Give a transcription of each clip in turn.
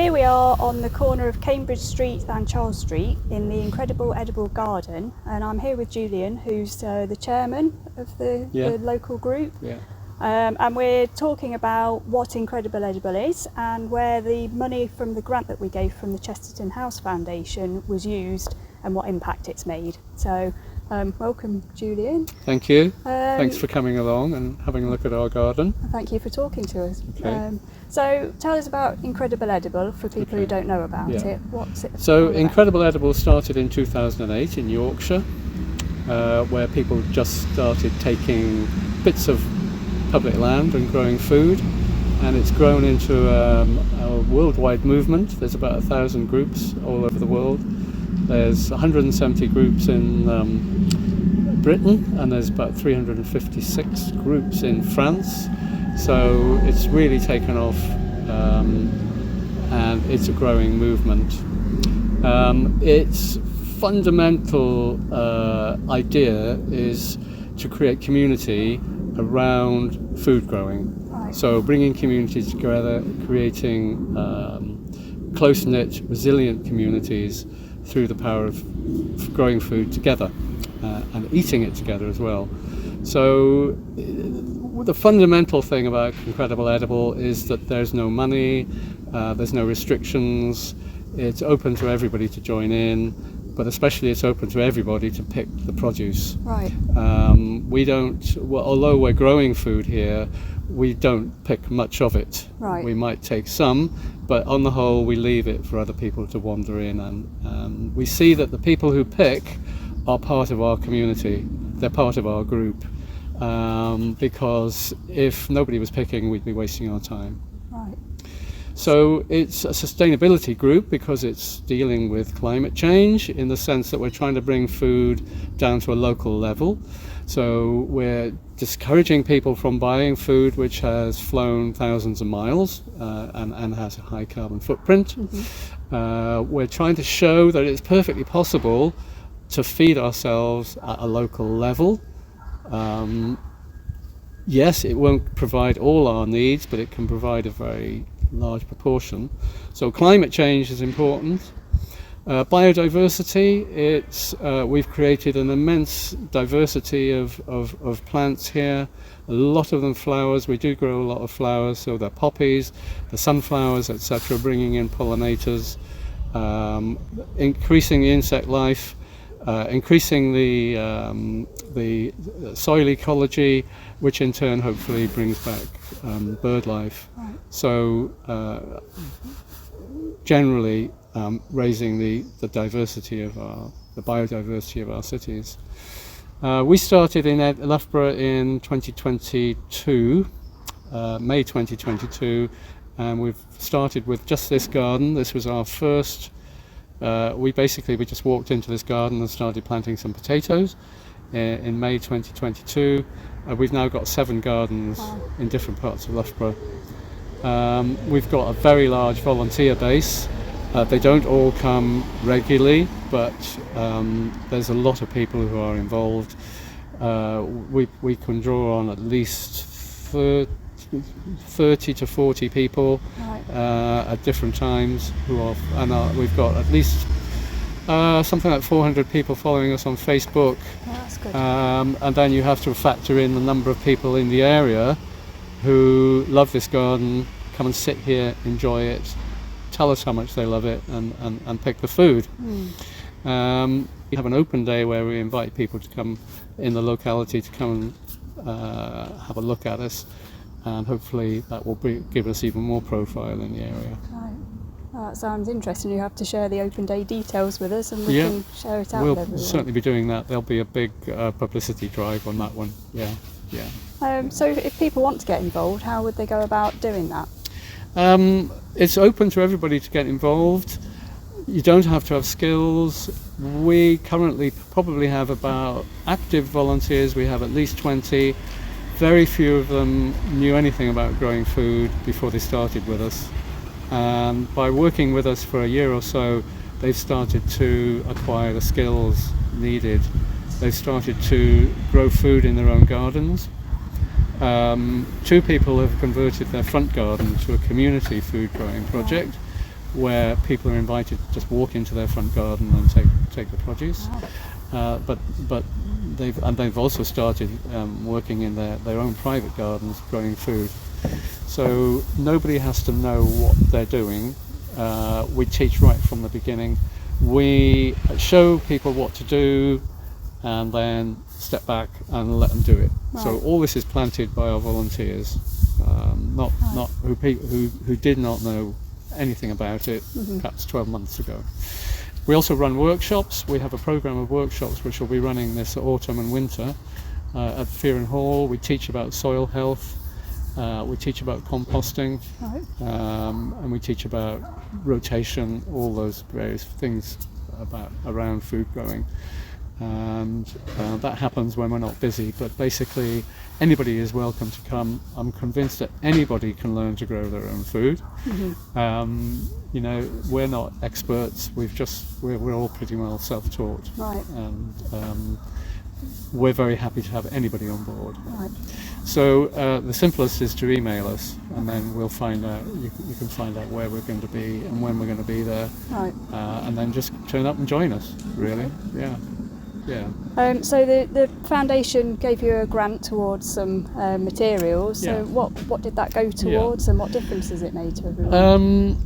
here we are on the corner of Cambridge Street and Charles Street in the Incredible Edible Garden, and I'm here with Julian, who's the chairman of the local group. And we're talking about what Incredible Edible is and where the money from the grant that we gave from the Chesterton House Foundation was used and what impact it's made. So welcome, Julian. Thank you. Thanks for coming along and having a look at our garden. Thank you for talking to us. Okay. So tell us about Incredible Edible for people who don't know about it. What's it? So Incredible Edible started in 2008 in Yorkshire, where people just started taking bits of public land and growing food, and it's grown into a worldwide movement. There's about 1,000 groups all over the world. There's 170 groups in Britain, and there's about 356 groups in France. So it's really taken off, and it's a growing movement. Its fundamental idea is to create community around food growing. Right. So bringing communities together, creating close-knit, resilient communities through the power of growing food together and eating it together as well. So the fundamental thing about Incredible Edible is that there's no money, there's no restrictions, it's open to everybody to join in, but especially it's open to everybody to pick the produce. Right. We don't, although we're growing food here, we don't pick much of it. Right. We might take some, but on the whole we leave it for other people to wander in, and we see that the people who pick are part of our community, they're part of our group, because if nobody was picking, we'd be wasting our time. Right. So it's a sustainability group because it's dealing with climate change in the sense that we're trying to bring food down to a local level. So we're discouraging people from buying food which has flown thousands of miles and has a high carbon footprint. Mm-hmm. We're trying to show that it's perfectly possible to feed ourselves at a local level. Yes, it won't provide all our needs, but it can provide a very large proportion. So climate change is important. Biodiversity, we've created an immense diversity of plants here, a lot of them flowers. We do grow a lot of flowers, so the poppies, the sunflowers, etc., bringing in pollinators, increasing the insect life, increasing the soil ecology, which in turn hopefully brings back bird life. Right. So generally raising the diversity of the biodiversity of our cities. We started in Loughborough in 2022, May 2022, and we've started with just this garden. This was our first. We just walked into this garden and started planting some potatoes in May 2022. We've now got 7 gardens in different parts of Loughborough. We've got a very large volunteer base. They don't all come regularly, but there's a lot of people who are involved. We can draw on at least 30 to 40 people at different times we've got at least something like 400 people following us on Facebook. Oh, that's good. And then you have to factor in the number of people in the area who love this garden, come and sit here, enjoy it, tell us how much they love it, and pick the food. We have an open day where we invite people to come in the locality to come and have a look at us, and hopefully that will give us even more profile in the area. Right. Oh, that sounds interesting. You have to share the open day details with us and we can share it out with everyone. We'll certainly be doing that. There'll be a big publicity drive on that one. So if people want to get involved, how would they go about doing that? It's open to everybody to get involved. You don't have to have skills. We currently probably have about active volunteers. We have at least 20. Very few of them knew anything about growing food before they started with us. And by working with us for a year or so, they've started to acquire the skills needed. They've started to grow food in their own gardens. 2 people have converted their front garden to a community food growing project. where people are invited to just walk into their front garden and take the produce. But they've also started working in their own private gardens, growing food. So nobody has to know what they're doing. We teach right from the beginning. We show people what to do, and then step back and let them do it. Right. So all this is planted by our volunteers, not who did not know anything about it perhaps 12 months ago. We also run workshops. We have a program of workshops which will be running this autumn and winter at Fearon Hall. We teach about soil health, we teach about composting, and we teach about rotation, all those various things around food growing. And that happens when we're not busy, but basically anybody is welcome to come. I'm convinced that anybody can learn to grow their own food. You know, we're not experts, we're all pretty well self-taught, and we're very happy to have anybody on board. So the simplest is to email us, and then we'll find out, you can find out where we're going to be and when we're going to be there, and then just turn up and join us, really. So the foundation gave you a grant towards some materials. So what did that go towards, and what difference has it made to everyone?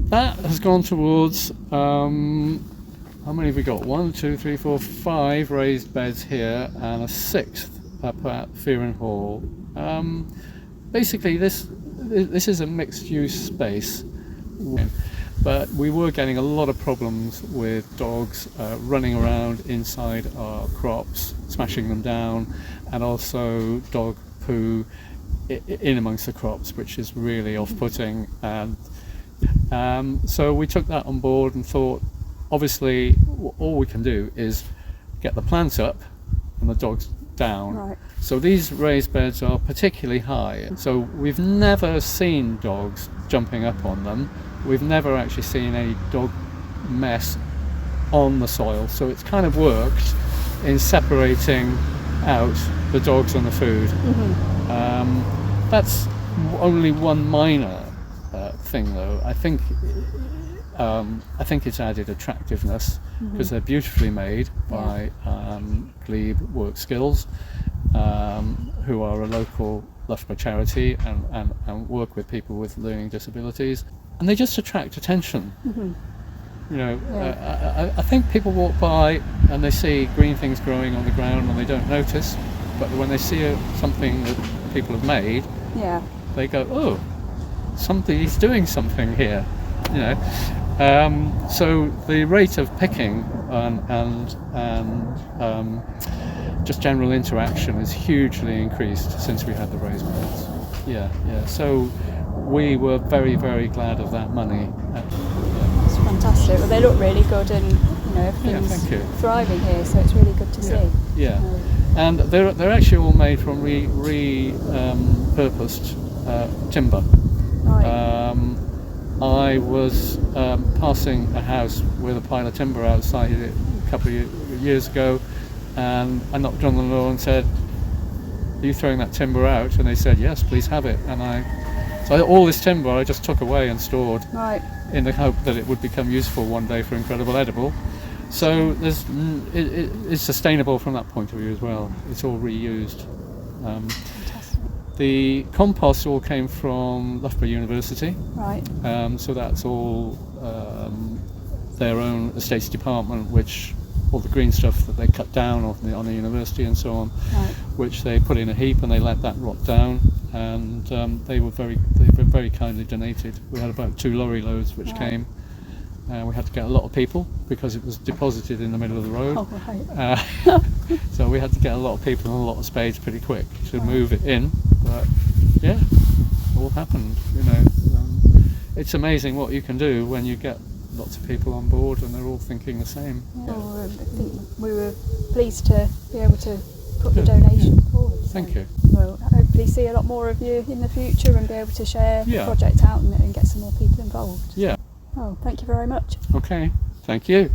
That has gone towards how many have we got? 1, 2, 3, 4, 5 raised beds here, and a 6th up at Fearon Hall. Basically, this is a mixed-use space. But we were getting a lot of problems with dogs running around inside our crops, smashing them down, and also dog poo in amongst the crops, which is really off-putting. And so we took that on board and thought, obviously, all we can do is get the plants up and the dogs down. So these raised beds are particularly high, so we've never seen dogs jumping up on them. We've never actually seen any dog mess on the soil, so it's kind of worked in separating out the dogs and the food. That's only one minor thing, though. I think it's added attractiveness because they're beautifully made by Glebe Work Skills, who are a local Loughborough charity and work with people with learning disabilities. And they just attract attention. You know, I think people walk by and they see green things growing on the ground and they don't notice, but when they see something that people have made, they go, "Oh, somebody's doing something here." You know, so the rate of picking and just general interaction is hugely increased since we had the raised beds. So we were very, very glad of that money. That's fantastic. Well, they look really good, and you know, everything's thriving here, so it's really good to see. And they're actually all made from purposed timber. I was passing a house with a pile of timber outside it a couple of years ago, and I knocked on the door and said, "Are you throwing that timber out?" And they said, "Yes, please have it." And so all this timber I just took away and stored in the hope that it would become useful one day for Incredible Edible. So it's sustainable from that point of view as well. It's all reused. The compost all came from Loughborough University. So that's all their own estates department, which all the green stuff that they cut down on the university and so on, which they put in a heap and they let that rot down, and they were very kindly donated. We had about 2 lorry loads which came. We had to get a lot of people because it was deposited in the middle of the road. So we had to get a lot of people and a lot of spades pretty quick to move it in. But it all happened. You know, it's amazing what you can do when you get lots of people on board and they're all thinking the same. I think we were pleased to be able to put the donation forward. So Thank you. We'll hopefully see a lot more of you in the future and be able to share the project out and get some more people involved. Yeah. Oh, thank you very much. Okay, thank you.